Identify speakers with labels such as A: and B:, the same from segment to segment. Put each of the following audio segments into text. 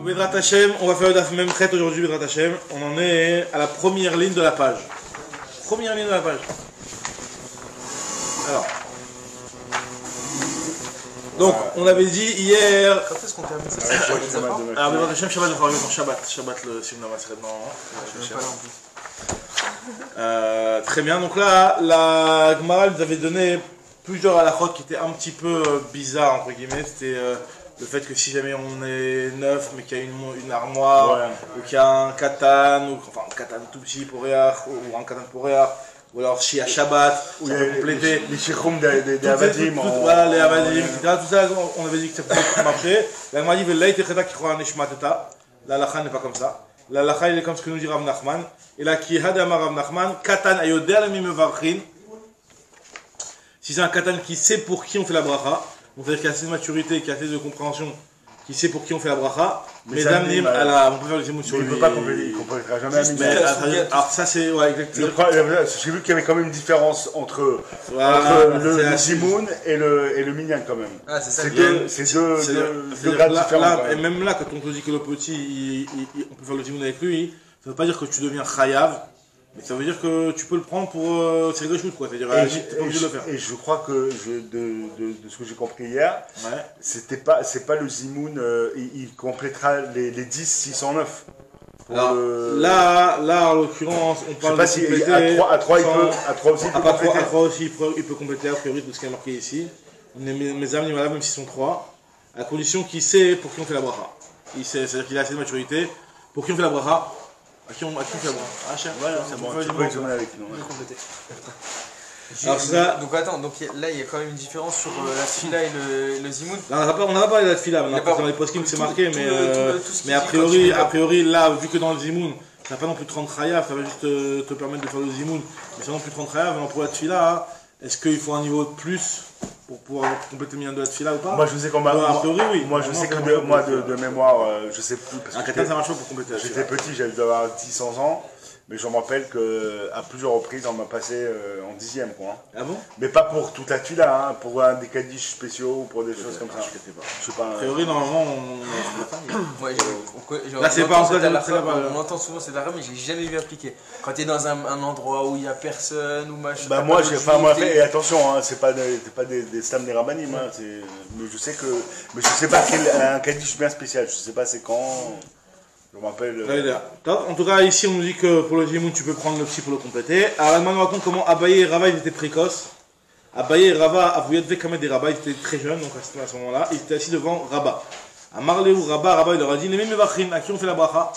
A: Bedrat Hashem, on va faire le Daf Memchet aujourd'hui, Bedrat Hashem. On en est à la première ligne de la page. Première ligne de la page. Alors. Donc, on avait dit hier.
B: Quand est-ce qu'on termine ça?
A: Alors, Bedrat Hashem, Shabbat, on va revenir dans Shabbat. Shabbat, le Simna Masred, normalement. Très bien, donc là, la Gemara nous avait donné plusieurs halakhot qui étaient un petit peu bizarres, entre guillemets. C'était le fait que si jamais on est neuf, mais qu'il y a une armoire, ouais, ou qu'il y a un katan, enfin un katan tout petit pour réach, ou un katan pour réach, ou alors si à Shabbat, ça peut compléter.
C: Les chichoum des avadim.
A: Voilà, les avadim, etc. Tout ça, on avait dit que ça pouvait marcher. La Gemara dit, Velaï techeta qui croit en Neshmateta. La halakha n'est pas comme ça. La halakha, il est comme ce que nous dit Rav Nachman. Et là, qui hadama Rav Nachman, katan ayodé alamim mevarchin. Si c'est un katan qui sait pour qui on fait la bracha, donc c'est-à-dire qu'il y a assez de maturité, qu'il y a assez de compréhension, qui sait pour qui on fait la bracha, mais Damnim, on peut faire le zimoun sur lui.
C: Il ne peut pas compléter, il ne comprendra jamais.
A: Alors ça c'est, ouais, exactement.
C: J'ai vu qu'il y avait quand même une différence entre le zimoun et le minyan quand même.
B: Ah, c'est ça.
C: C'est deux grades différents.
A: Et même là, quand on te dit que le petit, on peut faire le zimoun avec lui, ça ne veut pas dire que tu deviens chayav. Mais ça veut dire que tu peux le prendre pour tirer le shoot, quoi. C'est-à-dire, tu n'es pas obligé de le faire.
C: Et je crois que, de ce que j'ai compris hier, ouais, c'est pas le zimoun, il complétera les 10, 609.
A: Alors, là, en l'occurrence, on parle
C: de compléter. À 3 aussi, il peut compléter.
A: À 3 aussi, il peut compléter, a priori, de ce qui est marqué ici. Mes amis, même s'ils sont 3, à condition qu'il sait pour qui on fait la bracha. C'est-à-dire qu'il a assez de maturité. Pour qui on fait la bracha? À qui on fait la bracha? Ah, cher.
C: Ouais, c'est bon, tu peux examiner avec nous.
A: Alors ça...
B: Donc attends, là il y a quand même une différence sur la tfila et le zimoun.
A: On n'a pas parlé de la tfila, dans les poskim c'est marqué, mais a priori là, vu que dans le zimoun, ça n'a pas non plus 30 chayav, ça va juste te permettre de faire le zimoun, mais ça n'a non plus 30 chayav, pour la tfila, est-ce qu'il faut un niveau de plus pour pouvoir compléter le minyan de la tfila ou pas?
C: Moi je sais qu'on m'a.
A: A priori oui.
C: Moi je sais que de mémoire, je sais plus.
A: Un katan ça marche pas pour compléter la
C: tfila. J'étais petit, j'avais dû avoir 10-11 ans. Mais je me rappelle qu'à plusieurs reprises, on m'a passé en 10e, quoi.
A: Ah bon?
C: Mais pas pour toute la tfila, hein, pour des kaddish spéciaux ou pour des choses comme ça.
A: Je sais pas. A priori, normalement,
B: là, c'est pas en on entend souvent cette arme, mais j'ai jamais vu appliquer. Quand tu es dans un endroit où il n'y a personne ou machin.
C: Bah, moi, et attention, hein, c'est pas des slams des rabbanim, hein, mais je sais pas un kaddish bien spécial, je sais pas c'est quand. Je m'appelle.
A: En tout cas, ici, on nous dit que pour le zimoun, tu peux prendre le psy pour le compléter. Alors, maintenant, on raconte comment Abaye et Rava, ils étaient précoces. Abaye et Rava, Avouyat Vekamed et Rava, ils étaient très jeunes, donc à ce moment-là, ils étaient assis devant Rabba. Amarleu Rabba, il leur a dit, les mêmes Mevachim, à qui on fait la bracha?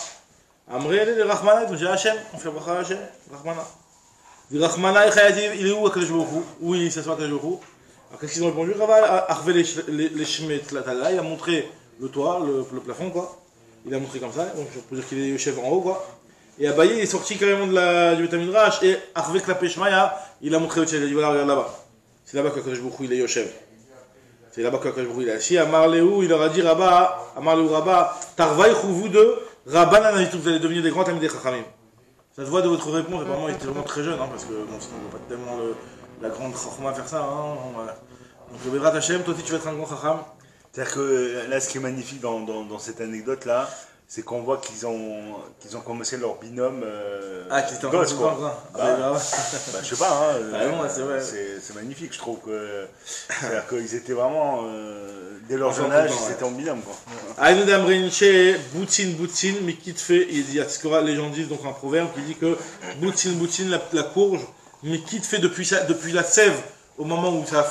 A: Amrele de Rachmana, ils ont dit à Hachem, on fait la bracha à Hachem, Rachmana. Du Rachmana, il est où Akadosh Baruch Hu? Oui, il s'assoit à Akadosh Baruch Hu. Alors, qu'est-ce qu'ils ont répondu? Rava a arvé les Shemet, il a montré le toit, le plafond, quoi. Il a montré comme ça, donc je peux dire qu'il est chef en haut, quoi. Et Abaye est sorti carrément du Beth Midrash, et avec la Peshmaya, il a montré au chef, il a dit voilà, regarde là-bas. C'est là-bas qu'Akadosh Baruch Hu il est Yoshev. C'est là-bas qu'Akadosh Baruch Hu il est assis. Amarleu, il leur a dit Rabba, Tarvaïchou, vous deux, Rabbanan, vous allez devenir des grands amis des Chachamim. Ça se voit de votre réponse, apparemment il était vraiment très jeune, hein, parce que bon, sinon on ne voit pas tellement la grande Chachma faire ça. Hein, voilà. Donc le Bedrat Hashem, toi aussi tu vas être un grand Chacham.
C: C'est-à-dire que là, ce qui est magnifique dans cette anecdote-là, c'est qu'on voit qu'ils ont commencé leur binôme.
A: Qui étaient en train de quoi.
C: Je sais pas, hein,
A: c'est
C: c'est magnifique, je trouve que. C'est-à-dire qu'ils étaient vraiment. Dès leur jeune âge, ils étaient en binôme, quoi.
A: Aïnou d'Amrinche, Boutin, Mikitfe, il dit, ce que les gens disent, donc un proverbe qui dit que Boutin, la courge, Mikitfe depuis la sève. Au moment où ça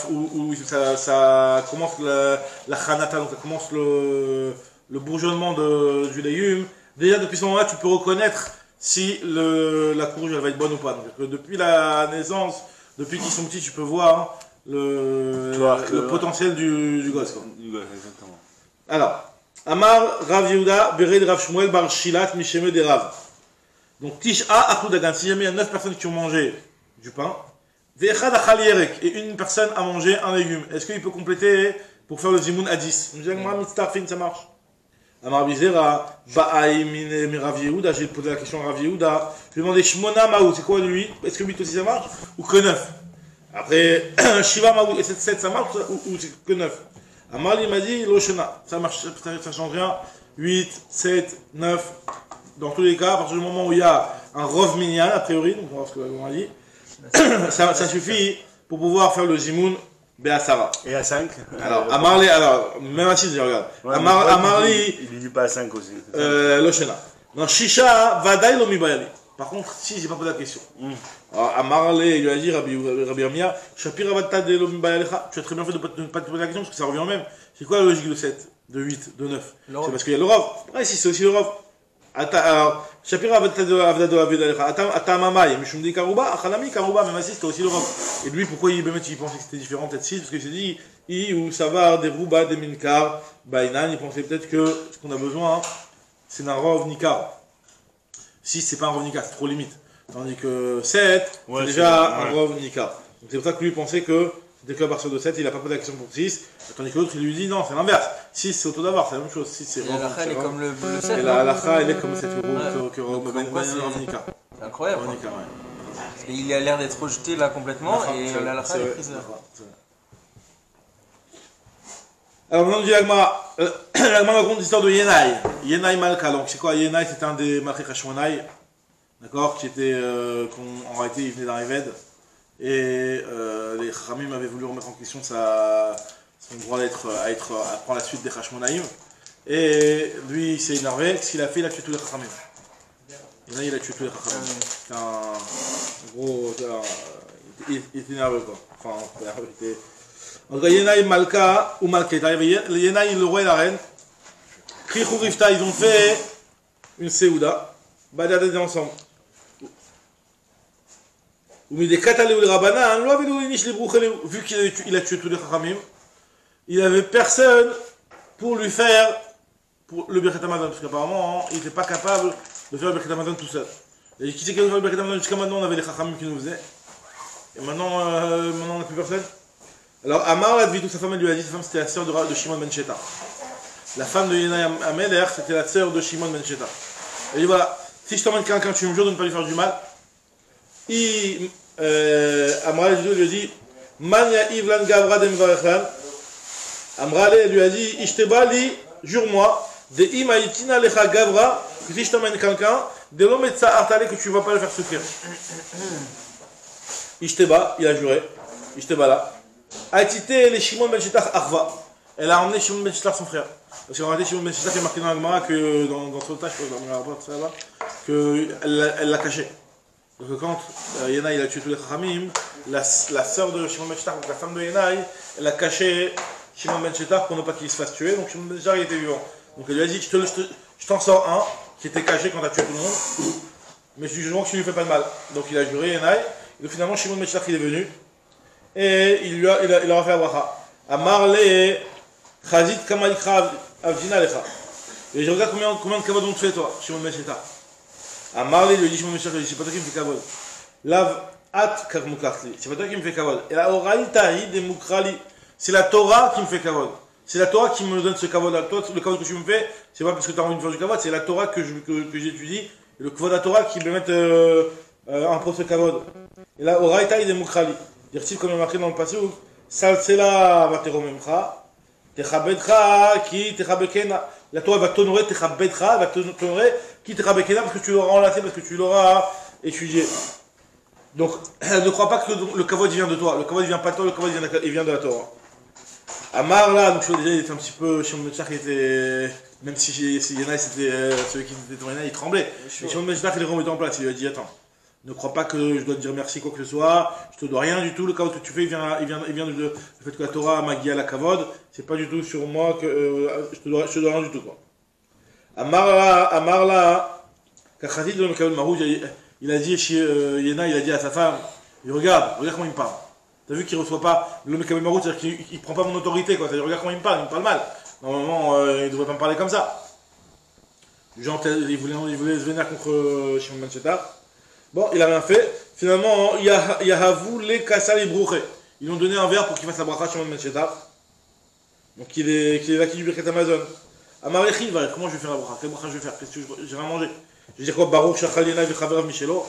A: commence la khanata, donc ça commence le bourgeonnement du légume, déjà depuis ce moment-là, tu peux reconnaître si la courge elle va être bonne ou pas. Donc depuis la naissance, depuis qu'ils sont petits, tu peux voir le potentiel du gosse.
C: Exactement.
A: Alors, Amar Rav Yehuda, Bered Rav Shmuel, Bar Shilat, Misheme de Rav. Donc Tisha Akudagan, si jamais il y a 9 personnes qui ont mangé du pain, et une personne a mangé un légume. Est-ce qu'il peut compléter pour faire le zimoun à 10? Je dis, ça marche. Amar Bizera, Ba'aïmine Rav Yehuda, j'ai posé la question à Rav Yehuda. Je lui ai demandé Shmona Maou, c'est quoi lui? Est-ce que 8 aussi ça marche? Ou que 9? Après, Shiva Maou, et 7 ça marche ou c'est que 9? Amar il m'a dit, Loshana, ça marche, ça change rien. 8, 7, 9. Dans tous les cas, à partir du moment où il y a un Rov Minyan, a priori, donc on va voir ce qu'on a dit, ça suffit pour pouvoir faire le Zimoun Be'asara.
C: Et à 5
A: Alors, Amarli, alors, même à 6, je regarde.
C: Ouais,
A: Amarli,
C: il dit pas à 5 aussi.
A: Loshena. Dans Shisha, Vadaï Lomi Bayali. Par contre, si, j'ai pas posé la question. Alors, Amarli, il lui a dit, Rabbi Amia, Shapira Vata de Lomi Bayalecha. Tu as très bien fait de ne pas te poser la question parce que ça revient au même. C'est quoi la logique de 7, de 8, de 9? C'est parce qu'il y a le Rav. Ouais, si, c'est aussi le Rav. Alors, Shapira Vata de Avdalecha. Atamama, Mishum di Karuba, Achalami Karuba, même à 6, c'était aussi le Rav. Et lui, pourquoi il pensait que c'était différent, peut-être 6? Parce qu'il s'est dit, ou Savar, des Rouba, des Minkar, Bainan, il pensait peut-être que ce qu'on a besoin, c'est d'un Rav Nikar. 6, c'est pas un Rav Nikar, c'est trop limite. Tandis que 7, c'est déjà un Rav Nikar. Donc c'est pour ça que lui pensait que c'était que à partir de 7, il n'a pas posé la question pour 6. Tandis que l'autre, il lui dit non, c'est l'inverse. 6, c'est auto d'avoir, c'est la même chose. 6, c'est
B: Rav. Et la elle est comme le 7.
A: Et la halakha, elle est comme 7 euros que Rav Nikar.
B: C'est incroyable. Parce qu'il a l'air d'être rejeté là complètement et la halakha est prise là.
A: Alors maintenant, on dit l'Agmara. L'Agmara raconte l'histoire de Yenai. Yenai Malka. Donc c'est quoi Yenai? C'était un des Malchei Hashmonai. D'accord, qui était, en réalité, il venait d'un Eved. Et les Chachamim avaient voulu remettre en question son droit à prendre la suite des Hashmonaïm. Et lui, il s'est énervé. Qu'est-ce qu'il a fait? Il a tué tous les Chachamim. Yenai, il a tué tous les Chachamim. C'était un gros. Il était nerveux, quoi. Enfin, il était. En tout cas, Yenai Malka ou Malketa. Yenai, le roi et la reine. Krichou Rifta, ils ont fait une Seouda. Badadé ensemble. Vu qu'il a tué tous les Chachamim, il n'avait personne pour lui faire pour le Birkat Hamazon, parce qu'apparemment, il n'était pas capable de faire le Birkat Hamazon tout seul. Et qui c'est qui a fait le Birkat Hamazon? Jusqu'à maintenant, on avait les Chachamim qui nous faisaient. Et maintenant, on n'a plus personne. Alors, Amar, la vie, toute sa femme, elle lui a dit, sa femme, c'était la sœur de Shimon ben Sheta. La femme de Yenai Améler, c'était la sœur de Shimon ben Sheta. Elle dit, voilà, si je t'emmène quelqu'un, tu me jures de ne pas lui faire du mal. Amrale lui a dit Mania Ivlan Gavra Demvarechlan. Amrale lui a dit Ishtebali, jure-moi, de Imaïtina Lecha Gavra, que si je t'emmène quelqu'un, de l'homme et de sa artale que tu ne vas pas le faire souffrir. Ishteba, il a juré. Ishteba là. Aïtite les Shimon Ben Shetar Arva. Elle a emmené Shimon Ben Shetar son frère. Parce qu'en réalité, Shimon Ben Shetar est marqué dans la Gemara que dans son tâche, qu'elle l'a caché. Donc quand Yenai il a tué tous les Chachamim, la sœur de Shimon Ben Shetar, donc la femme de Yenai, elle a caché Shimon Ben Shetar pour ne pas qu'il se fasse tuer, donc Shimon Ben Shetar il était vivant. Donc elle lui a dit, je t'en sors un, qui était caché quand tu as tué tout le monde, mais je jure que tu lui fais pas de mal. Donc il a juré Yenai, et donc finalement Shimon Ben Shetar il est venu, et il leur a fait la bracha. Amarle Chazit Kamaikra Avdina Lecha. Et je regarde combien de kavod on te fait toi, Shimon Ben Shetar. Amarle lui dit Shimon Ben Shetar, c'est pas toi qui me fais kavod. Lav at kakmukachli, c'est pas toi qui me fais kavod. Et la oraïtaï de mukrali, c'est la Torah qui me fait kavod. C'est la Torah qui me donne ce kavod. Toi, le kavod que tu me fais, c'est pas parce que tu as envie de faire du kavod, c'est la Torah que j'étudie, et le kavod de la Torah qui me met un peu ce kavod. Et la oraïtaï de mukrali, dire-t-il comme il est marqué dans le passage, salsela vateromemcha, techabedcha ki techabekena. La Torah va t'honorer, techabedcha, va t'honorer ki techabekena parce que tu l'auras enlacé, parce que tu l'auras étudié. Donc, ne crois pas que le kavod vient de toi. Le kavod vient pas de toi, le kavod il vient de la Torah. Amar là, donc déjà il était un petit peu, Shimon Ben Shetar qui était, même si Yenai c'était celui qui était dans Yenai, il tremblait. Mais Shimon Ben Shetar il est remis en place, il lui a dit attends, ne crois pas que je dois te dire merci quoi que ce soit, je te dois rien du tout, le kavod que tu fais il vient du fait que la Torah m'a guidé à la kavod, c'est pas du tout sur moi que je te dois rien du tout quoi. Amar là, Kachazit de Mekabel Marouj, il a dit chez Yenai, il a dit à sa femme, regarde comment il me parle. T'as vu qu'il ne reçoit pas le Mekabel Marouj, c'est-à-dire qu'il ne prend pas mon autorité quoi. C'est-à-dire, regarde comment il me parle mal. Normalement, il ne devrait pas me parler comme ça. Genre, il voulait se vénérer contre Shimon Ben Shetar. Bon, il a rien fait. Finalement, Yahavu les Kassal et Brouché. Ils lui ont donné un verre pour qu'il fasse la bracha Shimon Ben Shetar. Donc, il est acquis du Birkat Hamazon. Amarechi, comment je vais faire la bracha? Quelle bracha je vais faire? Qu'est-ce que j'ai rien mangé? Je vais dire quoi? Baruch Shachal Yenai Vechaverav Michelo.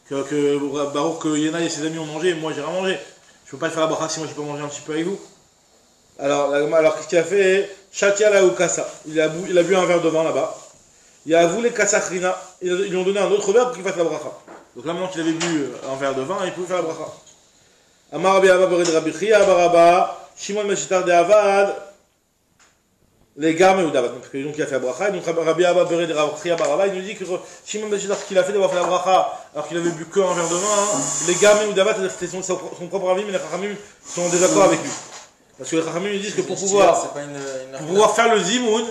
A: Que Baruch, que Yenai et ses amis ont mangé, et moi j'ai rien mangé. Je peux pas faire la bracha si moi j'ai pas mangé un petit peu avec vous. Alors qu'est-ce qu'il a fait? Shatia ou Kassa. Il a bu un verre de vin là-bas. Il a voulu Kassachrina. Ils lui ont donné un autre verre pour qu'il fasse la bracha. Donc là, maintenant qu'il avait bu un verre de vin, il pouvait faire la bracha. Amar Rabbi Abba Bered Rabbi Chia, Baraba, Shimon Meshitar de Avad, les Garmes ou Davat. Donc il a fait la bracha. Donc Rabbi Abba Bered Rabbi Chia, Baraba, il nous dit que Shimon Meshitar, ce qu'il a fait d'avoir fait la bracha, alors qu'il avait bu qu'un verre de vin, les Garmes ou Davat, c'était son propre avis, mais les Chachamim sont en désaccord avec lui. Parce que les Chachamim ils disent que pour pouvoir faire le zimoun,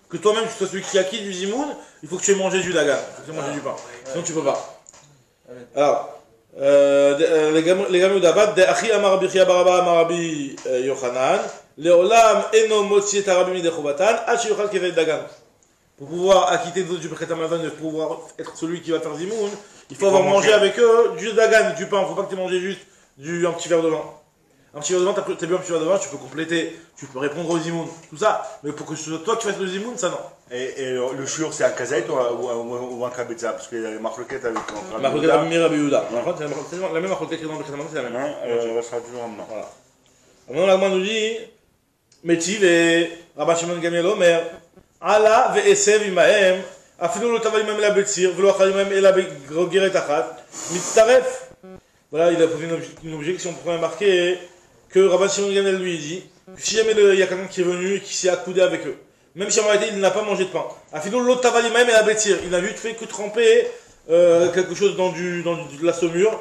A: que toi-même tu sois celui qui acquitte du zimoun, il faut que tu aies mangé du dagan, il faut que tu aies mangé du pain. Sinon tu peux pas. Alors, les gamins d'Abad, de Achi Amar Rabbi Chia Baraba Amar Rabbi Yochanan, Leolam Eno Motzi et Arabi Midechobatan, Hachi Yochal Kevet Dagan. Pour pouvoir acquitter les autres du Birkat Hamazon et pouvoir être celui qui va faire zimoun, il faut avoir mangé avec eux du dagan, du pain. Il ne faut pas que tu aies mangé juste un petit verre de vin. Un petit verre de vin, t'as bu un petit verre de vin, tu peux compléter, tu peux répondre au zimoun, tout ça. Mais pour que ce soit toi qui fasses le zimoun, ça non.
C: Et le shiur, c'est un kazaït ou un kabetza? Parce qu'il y a des marloquettes avec un
A: marloquette avec Mira Biyuda. La même marloquette que dans le Birkat c'est la même.
C: Elle sera toujours en main.
A: Voilà. Maintenant, la nous dit Métil et Rabbi Shimon Gamliel Omer Ala ve'esev imahem afilu lo tava imam la betzir velo achal imam ela begeret achat mitzaref. Voilà, il a posé une objection pour remarquer que Rabbi Shimon Gamliel lui dit que si jamais il y a quelqu'un qui est venu et qui s'est accoudé avec eux, même si en réalité il n'a pas mangé de pain, afilu lo tava imam ela betzir, il n'a juste fait que tremper quelque chose dans de la saumure.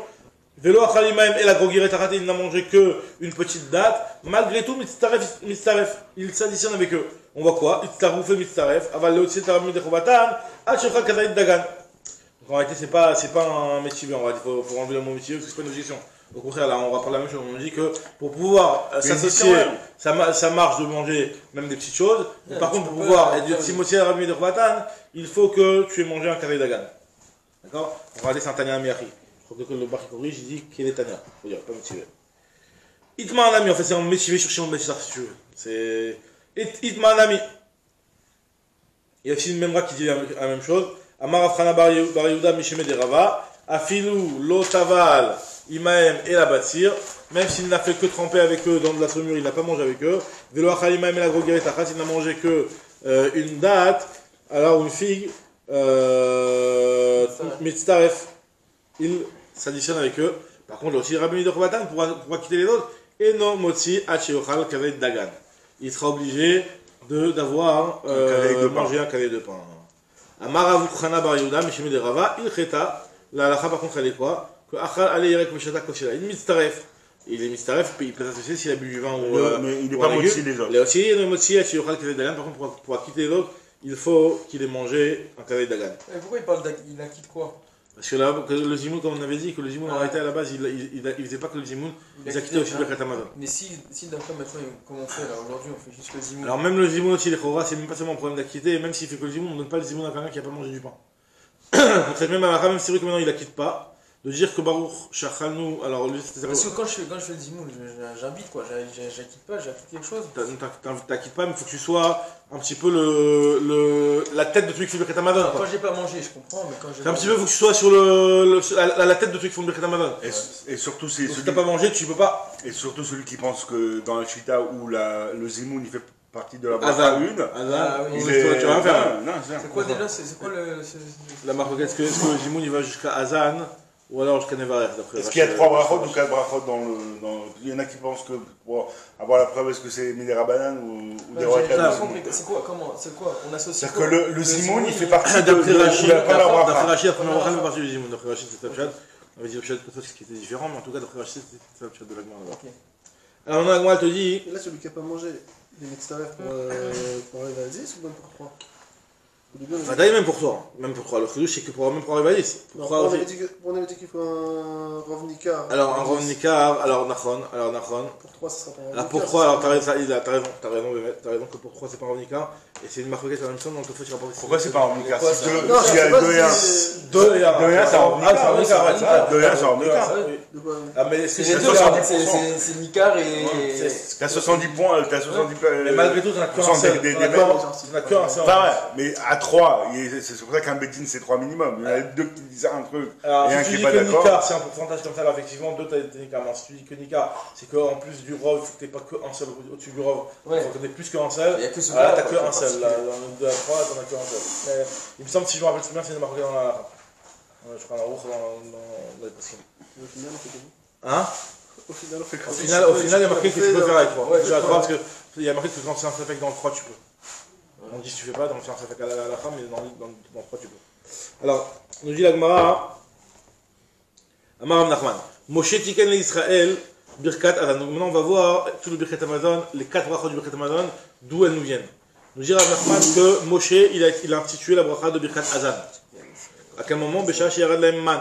A: Velo achal imam ela begeret achat, il n'a mangé que une petite date. Malgré tout, mitzaref, il s'additionne avec eux. On voit quoi? Itzaruf et mitzaref, aval leotzi taram midechobatan, achokha kazaït dagan. Donc en réalité, c'est pas un métier, il faut enlever le mot métier parce que c'est pas une objection. Au contraire, là, on va parler la même chose. On dit que pour pouvoir s'associer, ça marche de manger même des petites choses. Mais par contre, pour pouvoir être Timothy Rabbi midechobatan, il faut que tu aies mangé un kazaït dagan. D'accord? On va aller c'est un Tanya Amiachi. Je crois que le bar qui corrige, il dit qu'il est Tanya. Faut dire, pas motivé. Itma Anami, en fait, c'est un motivé sur Shimon Ben Shishar, si tu veux. C'est. Itma Anami. Il y a aussi une memra qui dit la même chose. Amar Afrana Bar Yehuda Misheme de Rava. Afilou, Lotaval, Imaem et la Batsir. Même s'il n'a fait que tremper avec eux dans de la saumure, il n'a pas mangé avec eux. Velo Achal Imaem et la Grogeret Achat, il n'a mangé que une date, alors une figue, Mitztaref. Il s'additionne avec eux. Par contre, là aussi, Rabbi Midechobatan, pour quitter les autres, Eno Motzi Hacheochal Kavet Dagan. Il sera obligé d'avoir mangé un cadet de pain. Amaravu Khana Bar Yehuda, Mishimi de Rava, il Kheta. La halakha par contre, elle est quoi? Que Achal Ale Yerek Meshata Koshela. Il mitzaref. Il est mitzaref, il peut s'associer s'il a bu du vin ou.
C: Mais il n'est pas Motzi les autres.
A: Là aussi, Eno Motzi Hacheochal Kavet Dagan. Par contre, pour quitter les autres, il faut qu'il ait mangé un cadet Dagan.
B: Et pourquoi il parle il acquitte quoi?
A: Parce que là, le zimoun, comme on avait dit, que le zimoun en réalité à la base, il faisait pas que le zimoun, il a quitté aussi le Birkat Hamazon.
B: Mais si d'après maintenant, comment on fait là? Aujourd'hui, on fait juste le zimoun.
A: Alors même le zimoun aussi, les chora, c'est même pas seulement un problème d'acquitter, même s'il fait que le zimoun, on ne donne pas le zimoun à quelqu'un qui n'a pas mangé du pain. Pour cette même halakha, même si c'est vrai que maintenant il acquitte pas, de dire que Baruch Shachalnu, alors lui c'était.
B: Parce que quand je fais le zimoun, j'habite quoi, j'acquitte pas, j'acquitte quelque chose.
A: T'acquittes pas, mais il faut que tu sois un petit peu la tête de celui qui fait le Birkat Hamazon.
B: Quand j'ai pas mangé, je comprends, mais quand j'ai.
A: C'est un petit peu, il faut que tu sois sur la tête de celui qui font le Birkat Hamazon.
C: Et surtout, c'est.
A: Si t'as pas mangé, tu peux pas.
C: Et surtout celui qui pense que dans la Chita où le zimoun il fait partie de la
A: Azan.
C: bracha 1.
B: Ah oui.
A: Tu vas rien faire.
B: C'est quoi déjà? C'est quoi le.
A: La marque, est-ce que le zimoun il va jusqu'à Azan ou alors jusqu'à Nevarech d'après.
C: Est-ce qu'il y a 3 brachot ou 4 brachot dans le. Il y en a qui pensent que pour avoir la preuve, est-ce que c'est Midera Banan ou des rois?
B: C'est quoi? Comment? C'est quoi? On associe.
C: C'est-à-dire que le zimoun il fait partie
A: D'après Rachid,
C: la première bracha.
A: d'après Rachid, la première bracha fait partie du zimoun. D'après Rachid, c'était Tabchat. On avait dit Tabchat ce qui était différent, mais en tout cas, d'après Rachid, c'était Tabchat de l'Agma. Alors, on a Agma, elle te dit.
D: Et là, celui qui n'a pas mangé, il est mitzaref pour arriver à 10 ou même pour 3?
A: Bah d'ailleurs même pour toi. Même pour 3. Le chidouche c'est que même pour arriver à 10.
D: On avait dit qu'il faut un Rovnikar.
A: Alors un Rovnikar, alors Nachon.
D: Pour 3, ça sera pas un Rovnikar.
A: Alors pour 3, alors t'as raison que pour 3 c'est pas un Rovnikar. Et c'est une marque à la même chose, donc il faut tirer pas.
C: Pourquoi c'est pas un Rovnikar?
D: Non,
C: s'il y a 2 et 1.
A: 2 et 1.
C: 2 et 1 c'est un Rovnikar. 2 et 1 c'est un Rovnikar.
A: Ah mais est-ce que
B: c'est
A: 70%?
B: C'est Nikar et.
C: T'as 70 points, t'as 70 points.
A: Mais malgré tout, t'en as que un seul.
C: Enfin ouais, mais à 3. C'est pour ça qu'un Bédine, c'est 3 minimum. Il y en a 2 qui disent un truc
A: Alors,
C: et un
A: si
C: qui
A: tu
C: n'est
A: dis
C: pas
A: que
C: d'accord.
A: Nika, c'est un pourcentage comme ça, alors effectivement, 2 t'as été Nika. Mais si tu dis que Nika, c'est qu'en plus du Rov, il faut que tu n'aies pas qu'un seul au-dessus du Rov.
B: Ouais.
A: Il faut que tu aies plus qu'un seul.
B: Il y a que ce
A: Là,
B: cas,
A: t'as
B: quoi,
A: qu'un
B: qui est
A: seul. Là,
B: particulier.
A: dans le 2 à 3, t'en as qu'un seul. Mais il me semble, si je me rappelle bien, c'est marqué dans la. Je crois dans les possibles.
D: Au final, on fait comment?
A: Hein?
D: Au final, on fait
A: Au
D: comment?
A: final, il y a marqué que tu peux faire avec 3.
B: Ouais,
A: Tu vas 3 parce qu'il y a marqué que quand c'est un fait dans le 3, tu peux. On dit si tu fais pas, donc c'est un fait à la fin, mais dans le 3, tu peux. Alors, nous dit la Gemara, Amar Nachman, Moshe Tiken l'Israël, Birkat Azan. Donc maintenant, on va voir tout le Birkat Amazon, les 4 brachot du Birkat Amazon, d'où elles nous viennent. Nous dit Rav Nachman que Moshe, il a institué la bracha de Birkat Azan. À quel moment Bécha Shiarad Laim Man.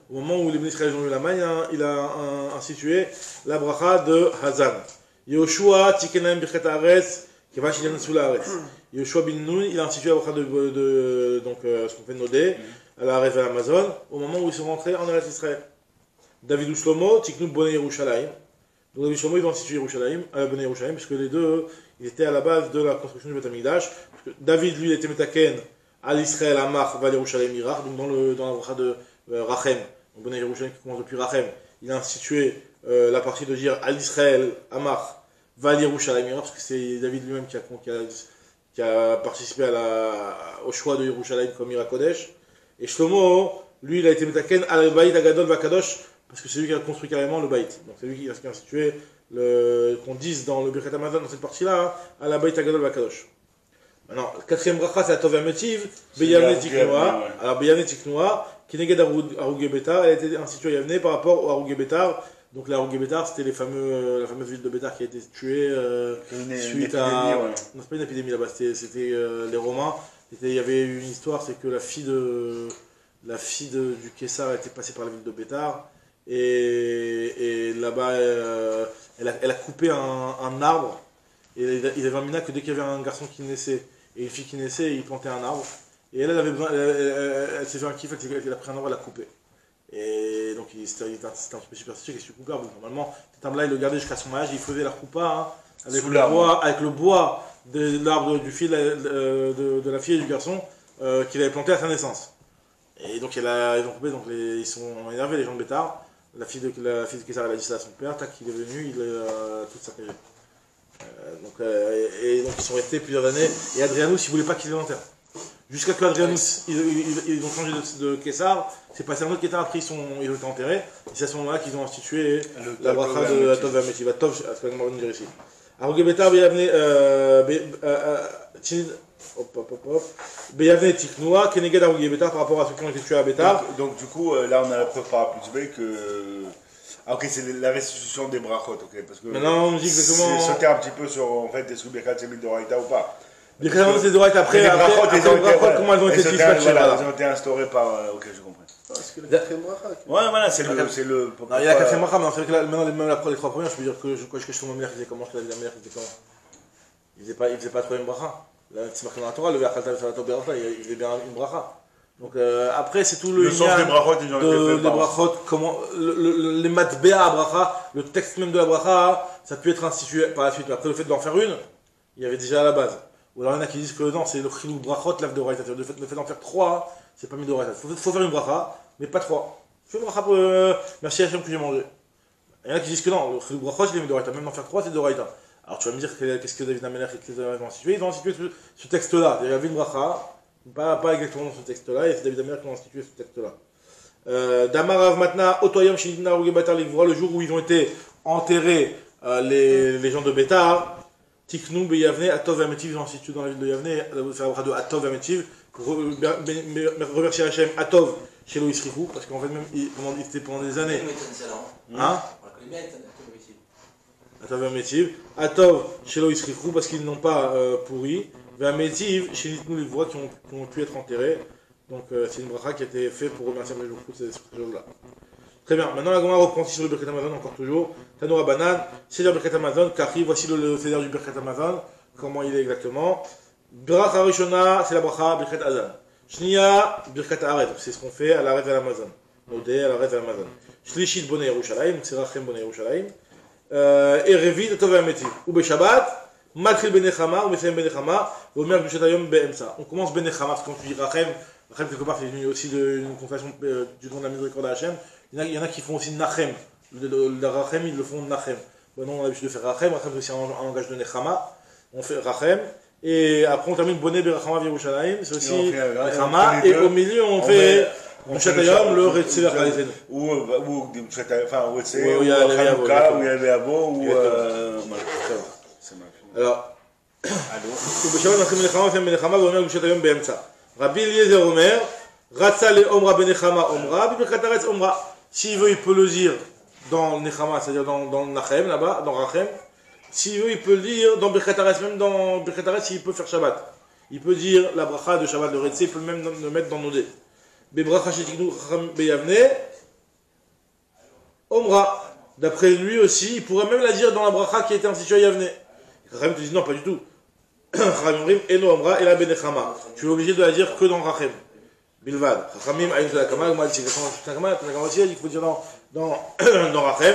A: Au moment où les bénis Israël ont eu la main, il a institué la bracha de Hazan. Yoshua Tikenem Birkat Aretz, qui va chez sous la Aretz. Yoshua bin Nun, il a institué la bracha donc, ce qu'on fait Nodé, à la Aretz à l'Amazon, au moment où ils sont rentrés en Eretz Israël. David ou Shlomo, Tiknu Bonne Yerushalayim. Donc David et Shlomo, ils ont institué Yerushalayim, Bonne Yerushalayim, parce que les deux, ils étaient à la base de la construction du Beth Amikdash. David, lui, il était Metaken à l'Israël, Amar, Val Yerushalayim, Irach, donc dans la bracha de Rachem, donc Bonne Yerushalayim qui commence depuis Rachem, il a institué la partie de dire à l'Israël, Amar, Val Yerushalayim, Irach, parce que c'est David lui-même qui a participé au choix de Yerushalayim comme Ira Kodesh. Et Shlomo, lui, il a été Metaken à l'Baït Agadol Vakadosh, parce que c'est lui qui a construit carrément le Baït. Donc c'est lui qui a institué, qu'on dise dans le Birkat Hamazon, dans cette partie-là, à la Baït Agadol Vakadosh. Maintenant, le quatrième bracha, c'est la Tov Hametiv, Beyavne Tiknoa. Alors, Beyavne Tiknoa, Kineged Arouge Betar, elle a été instituée à Yavne par rapport au Arouge Betar. Donc, l'Arouge Betar, c'était la fameuse ville de Betar qui a été tuée suite à. Non, c'est pas une épidémie là-bas, c'était les Romains. Il y avait une histoire, c'est que la fille du Kessar était passée par la ville de Betar. Et là-bas, elle a coupé un arbre. Et il avait un mina que dès qu'il y avait un garçon qui naissait et une fille qui naissait, il plantait un arbre. Et elle avait besoin, elle s'est fait un kiff, elle a pris un arbre, elle l'a coupé. Et donc c'était un truc superstitieux qui se coupe l'arbre. Normalement, cet arbre-là, il le gardait jusqu'à son âge, il faisait la coupa avec le bois de l'arbre du fil de la fille et du garçon qu'il avait planté à sa naissance. Et donc ils ont coupé, donc ils sont énervés les gens de Bétar. La fille de Kessar, elle a dit ça à son père, tac, il est venu, il a tout saccagé. Donc ils sont restés plusieurs années, et Adrianus il voulait pas qu'ils les enterrent. Jusqu'à que Adrianus, ils ont changé de Kessar, c'est passé un autre Kessar, après ils ont été enterrés, et c'est à ce moment-là qu'ils ont institué la bracha de la Tov Hametiv. Tov, à ce qu'on va dire ici. Arouge Betar, Beyavne Tiknoa, Keneged Arouge Betar par rapport à ceux qui ont été tués à Betar.
C: Donc du coup, là on a la preuve par plus B que. Ah ok, c'est la restitution des brachot, ok, parce que
A: maintenant on dit exactement.
C: C'est sauter un petit peu sur, en fait, est-ce que Birkat c'est Midoraita ou pas.
A: Birkat c'est Midoraita après les brachot, comment elles ont été dispatchées.
C: Elles ont été instaurées par, ok, je comprends.
D: Parce que le quatrième bracha.
C: Ouais, voilà, c'est le.
A: Non, il y a la quatrième bracha, mais c'est vrai que maintenant, même les trois premières, je peux dire que je cache mon mère qui faisait comment, je la mère qui faisait comment. Il faisait pas la troisième bracha. Là, c'est marqué dans la Torah, le Verchatal Salato Berachta, il faisait bien une bracha. Donc après, c'est tout le
C: sens des brachot,
A: des brachot, comment les matbéa à bracha, le texte même de la bracha, ça peut être institué par la suite. Mais après, le fait d'en faire une, il y avait déjà à la base. Ou alors il y en a qui disent que non, c'est le chilou brachot, l'ave de raïta. Le fait d'en faire 3, c'est pas mis de raïta. Il faut faire une bracha, mais pas 3. Fais une bracha pour merci Hachem que j'ai mangé. Il y en a qui disent que non, le chilou brachot, il est mis de raïta. Même d'en faire 3, c'est de raïta. Alors tu vas me dire qu'est-ce que David Amelech et les ont institué. Ils ont institué ce texte-là. Il y avait une bracha. Pas exactement dans ce texte-là, et c'est David Amelech qui a institué ce texte-là. Damarav Matna, Otoyam Shinidna Arouge Betar Livra, le jour où ils ont été enterrés, les gens de Betar, Tiknou Beyavne, Atov Hametiv, ils ont institué dans la ville de Yavne, faire la bracha de Atov Hametiv, pour remercier Hachem, Atov, chez Loïs Rifou, parce qu'en fait, même, pendant des années. Hein? Atov Hametiv, Atov, chez Loïs Rifou, parce qu'ils n'ont pas pourri. Vametiv, chez nous les voix qui ont pu être enterrés. Donc c'est une bracha qui a été faite pour remercier le jour ces jours-là. Très bien, maintenant la Gemara reprend sur le Birkat Hamazon encore toujours. Tanoura Banan, c'est le Birkat Hamazon, Kari, voici le Seder du Birkat Hamazon, comment il est exactement. Bracha Rishona, c'est la bracha Birkat Azan. Shnia, Birkat Aret, c'est ce qu'on fait à l'arrêt de l'Amazon. Nodé à l'arrêt de l'Amazon. Shlishit Bonne Yerushalayim, c'est Rachem Bonne Yerushalayim. Et Revit, Tov Hametiv. Ou Beshabbat, Matril Benechama, ou Mesem Benechama, Omer Gushatayom Be'emsa. On commence Benechama, parce que quand tu dis Rachem, Rachem quelque part c'est venu aussi d'une confession du nom de la miséricorde d'Hachem. Il y en a qui font aussi Nachem. Le Rachem, ils le font Nachem. Bon, non, on a l'habitude de faire Rachem. Rachem c'est aussi un langage de Nechama. On fait Rachem. Et après on termine Boné Berachama Yerushalayim. C'est aussi Nechama. Et au milieu on fait Gushatayom, le Retsever Kalezen.
C: Ou enfin, où c'est,
A: où
C: il y a le Abo, ou.
A: Alors, Rabbi Eliezer Omer, Ratsa le Omra Benechama Omra, Bibirkataretz Omra. S'il veut, il peut le dire dans Nechama, c'est-à-dire dans le Nachem, là-bas, dans Rachem. S'il veut, il peut le dire dans Birkataretz, même dans Birkataretz, il peut faire Shabbat. Il peut dire la bracha de Shabbat de Retze, il peut même le mettre dans Nodé. Bebracha Shetiknu Chacham Beyavne, Omra. D'après lui aussi, il pourrait même la dire dans la bracha qui était instituée à Yavne. Chachamim te dit non, pas du tout. Chachamim Eno Omra et la Benechama. Tu es obligé de la dire que dans Rachem. Bilvad. Chachamim Aïn Tlakama, Gma Tchik. Il faut dire dans Rachem.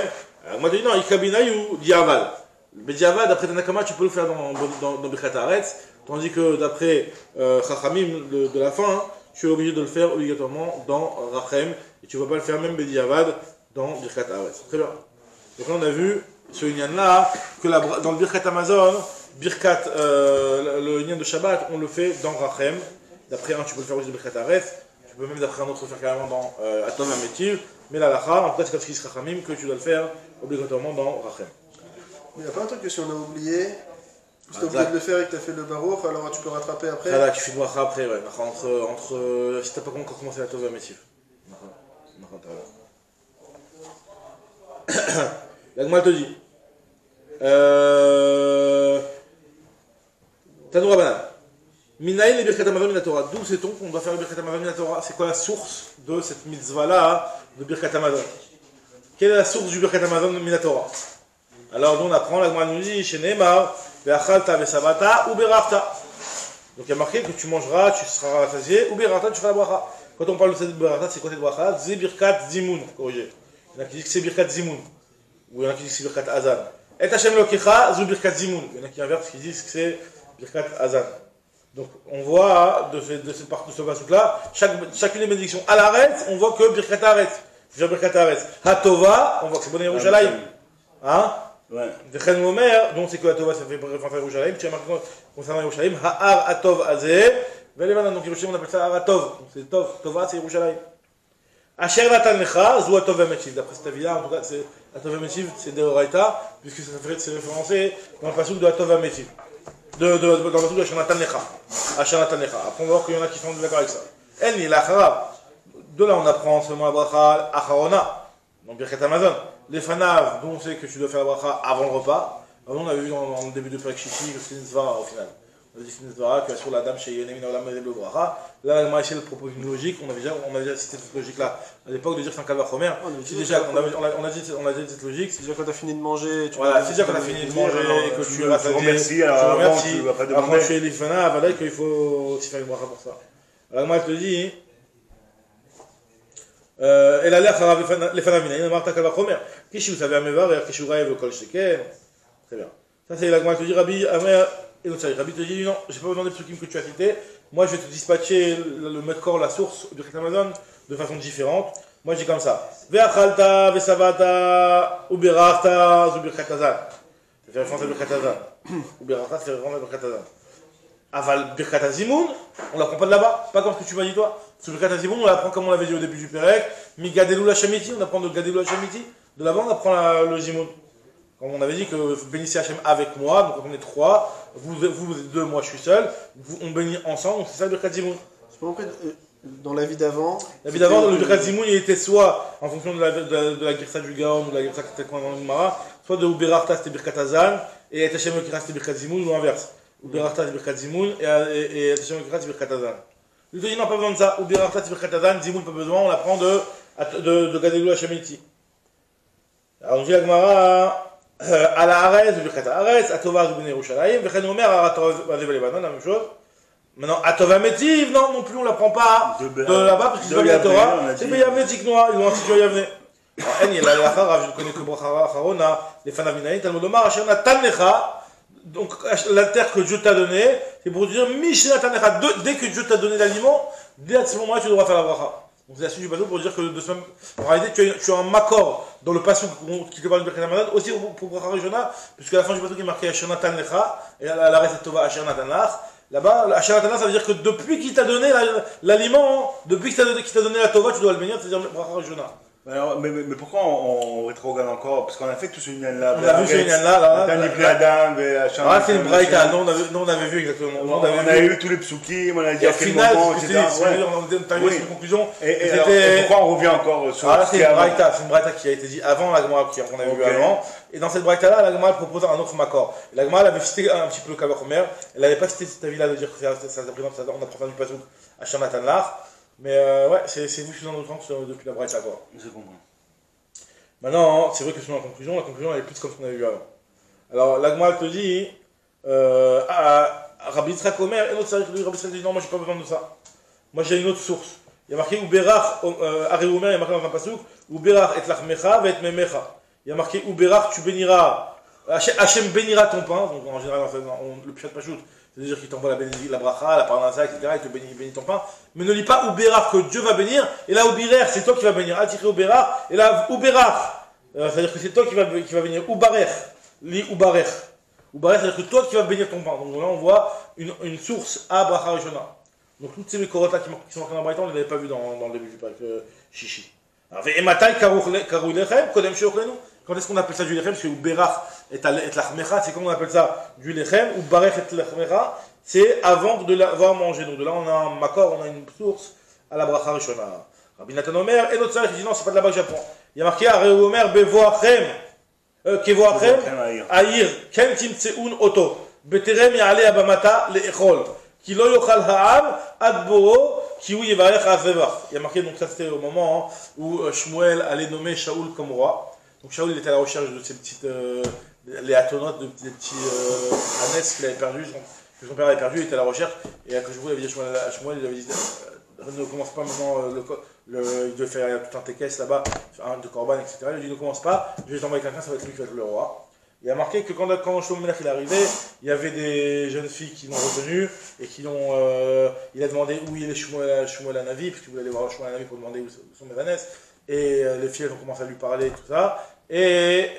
A: Moi, je dis non, Ikabinayu Diavad. Mais Diavad, d'après Tanakama, tu peux le faire dans Birkat Haaretz. Tandis que d'après Chachamim de la fin, tu es obligé de le faire obligatoirement dans Rachem. Et tu ne vas pas le faire même Diavad dans Birkat Haaretz. Très bien. Donc là, on a vu ce Inyan-là, que dans le Birkat Amazon, Birkat, le Inyan de Shabbat, on le fait dans Rachem. D'après un, tu peux le faire aussi dans Birkat Haaretz. Tu peux même d'après un autre le faire carrément dans Atov Ametiv. Mais la Lacha, en tout cas, c'est comme ce qui se Chachamim, que tu dois le faire obligatoirement dans Rachem.
D: Mais il n'y a pas un truc que si on a oublié, si tu as oublié de le faire et que tu as fait le Baruch, alors tu peux rattraper après.
A: Là, tu fais une bracha après, ouais. Si tu n'as pas encore commencé Atov Ametiv. La Gemara te dit Tanoura Banan Minaïn et Birkat Amazon Mina Torah. D'où sait-on qu'on doit faire le Birkat Amazon Mina Torah? C'est quoi la source de cette mitzvah-là de Birkat Amazon? Quelle est la source du Birkat Amazon Mina Torah? Alors, nous on apprend, la Gemara nous dit chez Neymar, Ve'achalta ve'savata ou berachta. Donc il y a marqué que tu mangeras, tu seras rassasié, ou berachta, tu feras la bracha. Quand on parle de cette bracha, c'est quoi cette bracha? C'est Birkat Zimoun, corrigé. Il y en a qui disent que c'est Birkat Zimoun. Ou il y en a qui disent que c'est Birkat Azan. Et Hashem Lokecha, Zou Birkat Zimoun. Il y en a qui inversent, qui disent que c'est Birkat Azan. Donc on voit de cette partie de ce passage-là, chacune des bénédictions à l'arrêt, on voit que Birkat Haaretz. Birkat Haaretz. Hatova, on voit que c'est bon Yerushalayim. Hein?
C: Ouais.
A: Dechen Omer, donc c'est que Hatova, ça fait référence à Yerushalayim. Tu as marqué concernant Yerushalayim, Ha'ar Atov Azeh. Velevanan, donc Yerushalayim, on appelle ça Har Atov. Donc c'est Tov. Tova, c'est Yerushalayim. Asher Natan Lecha, Zou Atov Ametiv. D'après cette avis-là, en tout cas, c'est Atov Ametiv, c'est Deoraita, puisque c'est référencé dans le passage de Atov Ametiv. Dans le passage de Asher Natan Lecha. Asher Natan Lecha. Après, on va voir qu'il y en a qui sont d'accord avec ça. El Nil Achara. De là, on apprend seulement la bracha Acharona, dans Birkat Amazon. Les fanav, dont on sait que tu dois faire la bracha avant le repas. Alors, on avait vu dans le début de Perek Shiti que c'est une svara au final. On a dit que c'est une svara, que sur la dame chez Yonemina Olam Medeb le bracha. Là, elle m'a essayé de proposer une logique. On avait déjà cité cette logique-là à l'époque de dire que c'est un calva chomer. On a dit cette logique.
D: C'est déjà quand tu as fini de manger.
A: Voilà, c'est déjà quand tu as fini de manger et que tu
C: remercies. Alors, tu vas pas demander.
A: Après, chez les fanav, voilà qu'il faut aussi faire une bracha pour ça. Alors, moi, je te dis. Elle a l'air les fanamina, il y a marre de chomer. Qu'est-ce que vous savez à Mevar et qu'est-ce que vous avez au col sheken? Très bien. Ça, c'est la Gemara te dit Rabbi Amer et l'autre Rabbi te dit non, je n'ai pas besoin des psukim que tu as cités. Moi, je vais te dispatcher le Medkor, la source du Birkat Amazon de façon différente. Moi, je dis comme ça Ve'achalta, ve'savata, ou berachta, zu Birkat Azan. Ça fait référence à Birkat Azan. Ou berachta, ça fait référence à Birkat Azan. Aval Birkat Azimoun, on l'apprend pas de là-bas, pas comme ce que tu m'as dit toi. Sur Birkat Azimoun, on l'apprend comme on l'avait dit au début du Perek. Mi Gadelou la Shamiti, on apprend de Gadelou la Shamiti. De là-bas, on apprend le Zimoun. Comme on avait dit que bénissez Hachem avec moi, donc quand on est trois, vous êtes deux, moi je suis seul, on bénit ensemble, donc c'est ça le Birkat Zimoun.
D: C'est pas en fait, dans la vie d'avant.
A: La vie d'avant, le Birkat Zimoun, il était soit en fonction de la Girsa du Gaon ou de la Girsa qui était dans le Mara, soit de Uberachta c'était Birkat Azan, et Hachem Lokira c'était Birkat Zimoun, ou l'inverse. Uberachta c'est Birkat Zimoun, et Hachem Lokira c'est Birkat Azan. Il te dit non, pas besoin de ça. Uberachta c'est Birkat Azan, Zimoun pas besoin, on l'apprend de Gadelou Hachamiti. Alors on dit la Gemara. À la Haaretz, Birkat Haaretz, Atova Zubin Yerushalayim, Vechen Omer, Aratov Azev Lebanon, la même chose. Maintenant, Atova Metiv, non plus on l'apprend pas de là-bas, parce que c'est pas bien Torah, c'est Beyavne Tiknoa, ils l'ont institué à Yavne. Alors, En, il y a la Charav, je ne connais que Bracha Acharona, les Fanav Minaïn, Talmud Omar, Asher Natan Lecha, donc la terre que Dieu t'a donnée, c'est pour dire Mishnah Tanecha, dès que Dieu t'a donné l'aliment, dès à ce moment-là, tu devras faire la bracha. Donc c'est la suite du bateau pour dire que en réalité, tu as un makor dans le passage qui te parle de Birkat Hamazon, aussi pour bracha Rishona, puisque à la fin du bateau qui est marqué Asher Natan Lecha, et la reste est Tova Asher Natan Lach. Là-bas, Asher Natan Lach, ça veut dire que depuis qu'il t'a donné l'aliment, depuis qu'il t'a donné la Tova, tu dois le bénir, c'est-à-dire bracha Rishona.
C: Alors, mais pourquoi on rétrograde encore? Parce qu'on a fait tout ce Union-là.
A: On a vu ce Union-là, là.
C: Ah,
A: c'est une braïta. Non, on avait vu exactement.
C: On avait eu tous les psukim, on a dit
A: et
C: à quel
A: final,
C: moment, etc.
A: On a eu une conclusion.
C: Et pourquoi on revient encore sur
A: c'est une braïta qui a été dit avant la Gemara qu'on avait vu avant. Et dans cette braïta-là, la Gemara propose un autre makor. La Gemara avait cité un petit peu le Kavachomer. Elle n'avait pas cité cet avis-là de dire que ça représente, on apprend du pasuk à Shanatan Lach. Mais ouais, c'est vous qui êtes dans notre temps depuis la braïta, quoi.
C: Je comprends.
A: Maintenant, c'est vrai que sur la conclusion elle est plus comme ce qu'on avait vu avant. Alors, l'Agma te dit, Rabbi Yitzhak Omer, et l'autre Rabbi Yitzhak dit non, moi j'ai pas besoin de ça. Moi j'ai une autre source. Il y a marqué Uberach, Ari Omer, il y a marqué dans un pasuk, Uberach et Lachmecha, et Memecha. Il y a marqué Uberach, tu béniras, Hachem bénira ton pain, donc en général, le Pshat Pachout, c'est-à-dire qu'il t'envoie la bracha, la parnasa, etc., il te bénit ton pain. Mais ne lis pas Uberach que Dieu va bénir, et là Ubirer, c'est toi qui vas bénir. Attiré Uberach, et là Uberach, c'est-à-dire que c'est toi qui va bénir. Ubarech, lis Ubarech. Ubarech, c'est-à-dire que toi qui vas bénir ton pain. Donc là on voit une source à Bracha Rishona. Donc toutes ces mécorotes là qui sont marquées dans Braïta, on ne les avait pas vues dans le début du pack Chichi. Et Matai Karou Lechem, Kodem Sheochlenu. Quand est-ce qu'on appelle ça du lechem? Parce que Uberach est l'achmecha, c'est comment on appelle ça du lechem? Ou barech et l'achmecha, c'est avant de l'avoir mangé. Donc de là on a un makor, on a une source à la bracha rishona. Rabbi Natan Omer et notre sage dit non, c'est pas de là-bas que j'apprends. Il y a marqué Areu Omer bevoachem, kevoachem, aïr, ken timtseun oto, beterem ya'ale abamata le'echol, ki lo yochal ha'am ad boro, ki ou yevarech ha'zevach. Il y a marqué, donc ça c'était au moment où Shmuel allait nommer Shaoul comme roi. Donc Shaoul il était à la recherche de ces petites les atonotes, des petits ânesses qu'il avait perdu, que son père avait perdu, il était à la recherche. Et quand je vous l'avais dit à Shmuel, il avait dit ne commence pas maintenant, il devait faire tout un tekes là-bas, de Korban, etc. Il a dit ne commence pas, je vais t'envoyer quelqu'un, ça va être lui qui va être le roi. Il a marqué que quand Shlomo Melech est arrivé, il y avait des jeunes filles qui l'ont retenu et qui l'ont. Il a demandé où il est Shmuel Hanavi, puisqu'il voulait aller voir Shmuel Hanavi pour demander où sont mes ânesses. Et les filles elles ont commencé à lui parler et tout ça. Et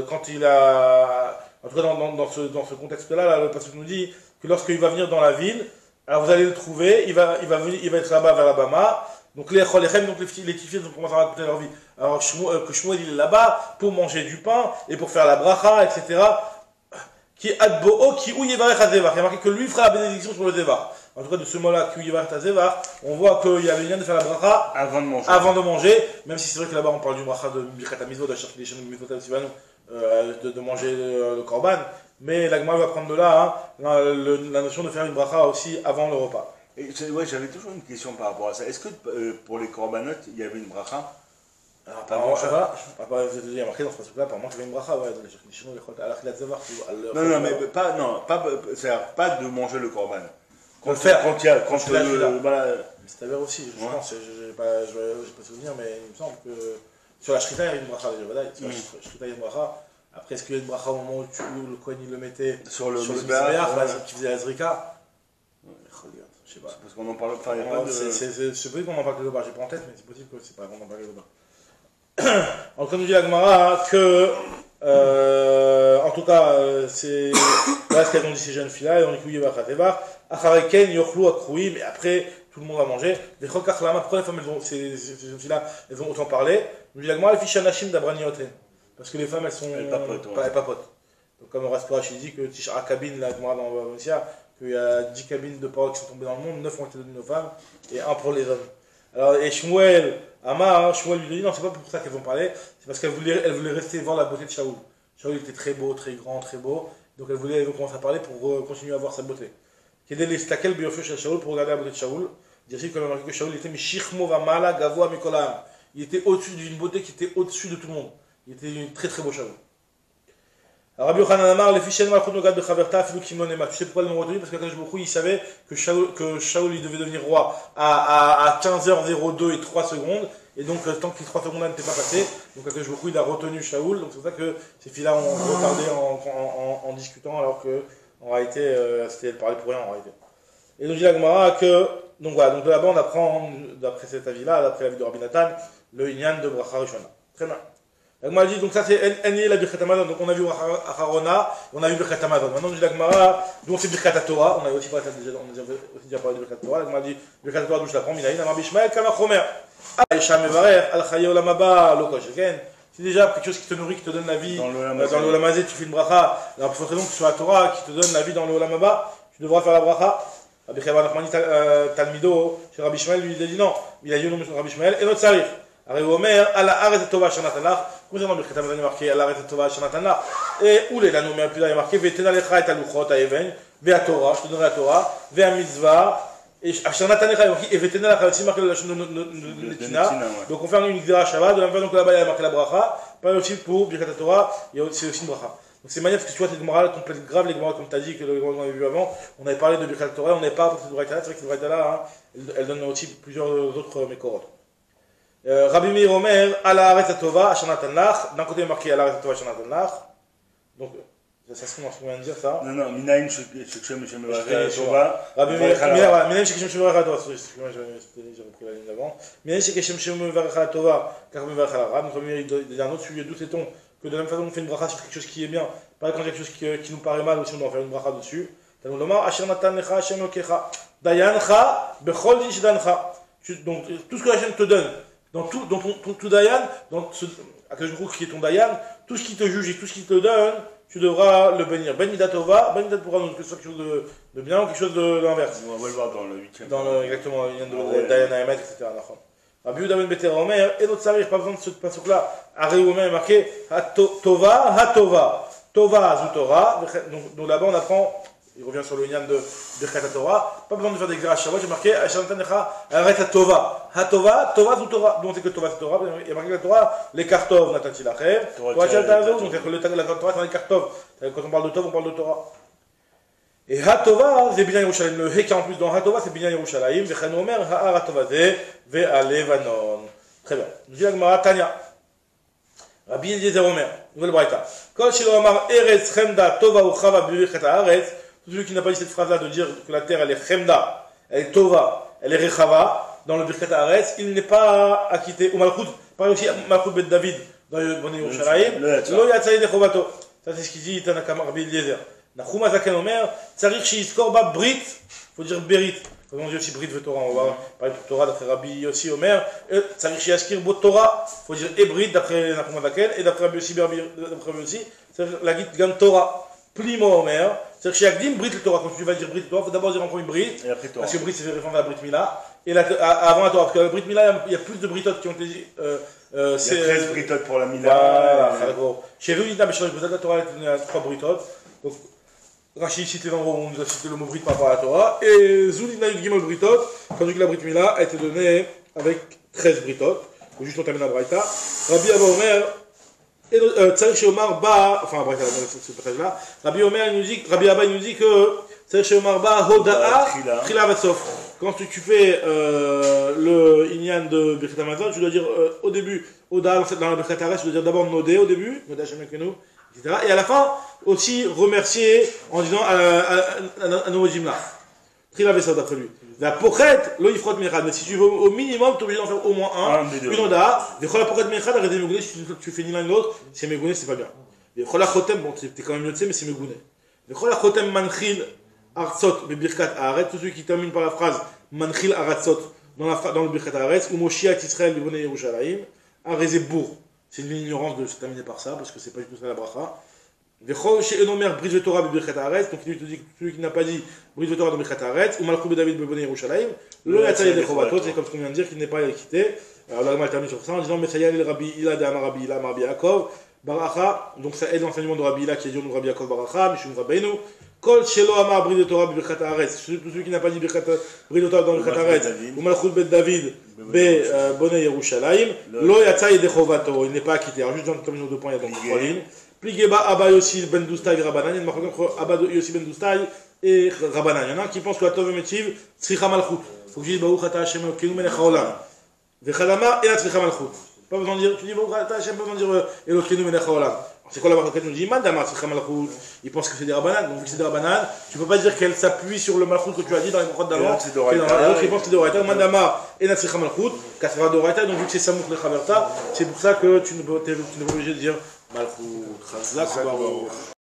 A: quand il a. En tout cas, dans ce contexte-là, là, le pasteur nous dit que lorsqu'il va venir dans la ville, alors vous allez le trouver, il va être là-bas vers l'Alabama. Donc les petites filles vont commencer à raconter leur vie. Alors que Shmuel il est là-bas pour manger du pain et pour faire la bracha, etc. Qui adbo'o qui ou yevarech hazevar. Il y a marqué que lui fera la bénédiction sur le zevar. En tout cas, de ce mot-là, qui ou yevarech hazevar, on voit qu'il y avait lien de faire la bracha avant de manger. Même si c'est vrai que là-bas on parle du bracha de Birkat Hamizvot, de manger le korban. Mais la Gemara va prendre de là la notion de faire une bracha aussi avant le repas.
C: Et ouais, j'avais toujours une question par rapport à ça. Est-ce que pour les korbanot, il y avait une bracha?
A: Alors, apparemment, il y a marqué dans ce passage-là, apparemment, il y avait une bracha, ouais, dans les Shirkishino,
C: non, mais pas de manger le korban.
A: Quand c'est
C: c'est
A: avère aussi, je pense, je n'ai pas souvenir, mais il me semble que sur la Shrita, il y avait une bracha déjà, sur la Shrita, il y a une bracha. Après, est-ce qu'il y a une bracha au moment où le Kohen il le mettait sur le Mizbeach, qui faisait la Zrika? Je sais pas.
C: Parce qu'on en parle, enfin, il n'y a pas de.
A: C'est possible qu'on en parle quelque part, j'ai pas en tête, mais c'est possible que c'est pas qu'on en parle quelque part. En tout cas, nous dit la Gemara que, en tout cas, c'est. Voilà ce qu'elles ont dit ces jeunes filles-là, elles ont dit qu'il y avait un Khatevar, Achareken, Yochlu, Akroui, mais après, tout le monde va manger. Les Chokachlama, pourquoi les femmes, ces jeunes filles-là, elles vont autant parler? Nous dit la Gemara, les filles Shanashim d'Abranioten. Parce que les femmes, elles sont. Elles papotent. Donc, comme Raskorash, il dit que Tishra Kabin, la Gemara dans Vamosia, qu'il y a 10 cabines de paroles qui sont tombées dans le monde, 9 ont été données aux femmes, et 1 pour les hommes. Alors, et Shmuel, Shmuel lui dit non, c'est pas pour ça qu'elles vont parler, c'est parce qu'elle voulait rester voir la beauté de Shaoul. Shaoul était très beau, très grand, très beau, donc elle voulait commencer à parler pour continuer à voir sa beauté. Quel est l'estakel biofio chez Shaoul pour regarder la beauté de Shaoul? Dire comme marqué que Shaoul était Mishichmo Vamala Gavoa Mikolam. Il était au-dessus d'une beauté qui était au-dessus de tout le monde. Il était un très très beau Shaoul. Rabbi Yochanan Amar, les fichiers de Malchut Nogad Bechaverta, Filou Kimon Ema. Tu sais pourquoi ils l'ont retenu? Parce que Kadosh Baruch Hu, il savait que Shaoul il devait devenir roi à 15h02 et 3 secondes, Et donc, tant que les 3 secondes n'étaient pas passées, donc Akadosh Baruch Hu, il a retenu Shaoul. Donc, c'est pour ça que ces filles-là ont retardé en discutant, alors que, en réalité, c'était parler pour rien, en réalité. Et donc, dit la Gemara que, donc voilà, donc de là-bas, on apprend, d'après cet avis-là, d'après l'avis de Rabbi Nathan, le Inyan de Bracha Rishona. Très bien. La Gemara dit, donc ça c'est Eni la Birkat Hamazon, donc on a vu Acharona, on a vu Birkat Hamazon. Maintenant, dit la Gemara, d'où on fait Birkat Torah, on a aussi déjà parlé de Birkat Torah, la Gemara dit Birkat Torah, d'où je la prends, Minaïn, Amar Bishmael, Kama Chomer. Aïcha Mevarer, Al Chaye Olam Haba, Lo Kosheken. C'est déjà quelque chose qui te nourrit, qui te donne la vie. Dans le Olam Hazé, tu fais une bracha. Alors, il faudrait donc que sur la Torah, qui te donne la vie dans le Olam Haba, tu devras faire la bracha. Rabbi Cheva Nachmani Talmido, chez Rabbi Shmuel, lui il a dit non, il a dit au nom de Rabbi Shmuel, et notre Sarif. Rabbi Omer, Ala Aret Tova Shanatanach, concernant le Birkat Hamazon, marqué Ala Aret Tova Shanatanach, et où les l'anneau, mais plus là, il est marqué Vetena Lecha et Aluchot, Aeven, Ve Torah, je te donnerai la Torah, Ve Mitzvah, et Shanatanach, et Vetena Lecha aussi marqué le Lachon de Netina, donc on fait une Gdira Shabbat, de la même façon que là-bas il y a marqué la bracha, pas aussi pour Birkat Torah, c'est aussi une bracha. Donc c'est manière parce que tu vois, cette morale complète grave, les morales comme tu as dit, que le qu'on avait vu avant, on avait parlé de Birkat Torah, on n'est pas pour cette bracha-là, c'est vrai que cette bracha-là, elle donne aussi plusieurs autres mékorot. Rabbi Meir Omer, Ala Aretz Tova, Ashanatan Lach, d'un côté il est marqué Ala Aretz Tova, Ashanatan Lach, donc ça se vient de dire ça.
C: Non, Minaïn, Shekshem, Tova.
A: Rabbi Meir, Minaïn, Shekshem, Shemevarech Tova, j'avais pris la ligne d'avant. Minaïn, Shekshem, Shemevarech Tova, car Mevarech Ra, donc Rabbi Meir, il y a un autre sujet, d'où sait-on que de la même façon on fait une bracha sur quelque chose qui est bien, pas quand il y a quelque chose qui nous paraît mal aussi on doit faire une bracha dessus. Donc tout ce que Hachem te donne, dans tout Dayan, dans ce qui est ton Dayan, tout ce qui te juge et tout ce qui te donne, tu devras le bénir. Ben Midat Tova, Ben Midat pourra nous que ce soit quelque chose de bien ou quelque chose de l'inverse.
C: On va le voir dans le 8e.
A: Exactement, il y a de Dayan Ahemet, etc. Rabbi Yehuda ben Betera Omer, et notre Sarif, pas besoin de ce pasuk-là. Aré Omer est marqué Tova, Ha-Tova. Tova, Zutora. Donc là-bas, on apprend, il revient sur le Inyan de Birkat Torah. Pas besoin de faire des Gras Shavot, j'ai marqué Ashantanecha, arrête à Tova. Ha-Tova, Tova, Zutora. Donc c'est que Tova, Zutora. Il y a marqué la Torah, les Kartov, Natati Lacher. Torah, Tchaltazo. Donc la Torah, c'est les Kartov. Quand on parle de Tov, on parle de Torah. Et Ha-Tova, c'est Binyan Yerushalayim. Le He qui est en plus dans Ha-Tova, c'est Binyan Yerushalayim. Vechen Omer, Ha-Tova, Ve-Alevanon. Très bien. Nous dit la Gemara, Tanya. Rabbi Eliezer Omer, nouvelle braïta. Kol Shelo Amar Eretz Chemda Tova ou Chava Birkat Haaretz. Tout celui qui n'a pas dit cette phrase-là de dire que la terre elle est Chemda, elle est Tova, elle est Rechava, dans le Birkat Haaretz, il n'est pas acquitté. Ou Malchut, pareil aussi Malchut Bet David, dans le Bon Yerushalayim. Lo Yatzai Dechovato. Ça c'est ce qu'il dit Tanakam Rabbi Eliezer. Nachum Azaken Omer, Tzarich Shizkor Ba Brit, il faut dire Berit. On dit aussi Brit ve Torah, on va parler de Torah d'après Rabbi aussi Omer. Tzarich Shiaskir Bo Torah, il faut dire Ebrit d'après Nachum Azaken, et d'après Rabbi aussi, c'est la guide Gam Torah. Plimo Omer, c'est-à-dire chez Agdim, Brit le Torah, quand tu vas dire Brit le Torah, il faut d'abord dire encore une Brit, parce que Brit c'est référence à la Brit Mila, et avant la Torah, parce que la Brit Mila, il y a plus de Britotes qui ont été.
C: Il y a 13 Britotes pour la Mila.
A: Voilà, d'accord. Chez nous, il y a la Torah, elle est donnée à 3 Britotes. Donc, Rachid cité dans le on nous a cité le mot Brit par rapport à la Torah, et Zoulina Gimel Britot, tandis que la Brit Mila a été donnée avec 13 Britotes. Donc, juste on termine la Braïta. Rabbi Abba Omer, et Tzarich chez Omar Ba, enfin Braïta, ce passage-là, Rabbi Abba il nous dit que Tzarich chez Omar Ba, Hoda'a, Trila Vatsof. Quand tu fais le Inyan de Birkat Hamazon, tu dois dire au début, Hoda'a, dans le Birkat Haaretz, tu dois dire d'abord Nodé au début, Nodé Hashem Ekenu, etc. Et à la fin, aussi remercier en disant à nos Jimla. Trila Vatsof d'après lui. La pochette, lo yifrot mechad. Mais si tu veux au minimum, tu es obligé d'en faire au moins un. Une oda. Vechol la pochette mechad, arrête de megouné. Si tu fais ni l'un ni l'autre, c'est megouné, c'est pas bien. Vechol la chotem, bon, t'es quand même mieux de mais c'est megouné. Vechol la chotem manchil artsot, mais birkat arrête. Tout celui qui termine par la phrase manchil aratzot dans le birkat arrête, ou Moshiach Israël, le bonnet Yerushalayim, arrêté bourg. C'est une ignorance de se terminer par ça, parce que c'est pas du tout ça la bracha. Vechol chez Enomer brise le Torah Birkat Haaretz, donc il te dit que celui qui n'a pas dit brise le Torah dans Birkat Haaretz, ou Malchut David Bebonei Yerushalayim, le Yatzai Dechovatot, c'est comme ce qu'on vient de dire qu'il n'est pas quitté. Alors là, on termine sur ça en disant Messayal el Rabbi Ila de Amar Rabbi Ila Amar Rabbi Yaakov Baracha, donc ça aide l'enseignement de Rabbi Ila qui est dit Rabbi Yaakov Baracha, Mishum Rabbeinu. Kol Shelo Amar brise le Torah Birkat Haaretz, celui qui n'a pas dit brise le Torah dans Birkat Haaretz, ou Malchut Bet David Bebonei Yerushalayim, lo Yatzai Dechovatot, il n'est pas quitté. Alors juste dans le terminal de points, il y a donc 3 lignes. Pligeba Abba Yossi Ben Doustaï Rabanan, il y a une marque entre Abba Yossi Ben Doustaï et Rabanan. Il y en a un qui pense que la Tov Metiv, Tzricha Malchut. Il faut que je dise Baruch Ata Hashem Elokeinu Melech Haolam. Vechadamar et la Tzricha Malchut. Pas besoin de dire, tu dis, bon, Hachem, pas besoin de dire Elokeinu Melech Haolam. C'est quoi la marque nous dit Madame Tzricha Malchut. Il pense que c'est des Rabbanan. Donc, vu que c'est des Rabbanan, tu peux pas dire qu'elle s'appuie sur le Malchut que tu as dit dans les Mochot d'avant.
C: c'est d'Oraita.
A: Et l'autre, il pense que c'est d'Oraita. Madama et la Tzricha Malchut. Kassera d'Oraita. Donc, vu que c'est Samouk le Chaverta, c'est pour ça que tu ne peux pas obligé de dire Malchut. Chazak ou Baruch.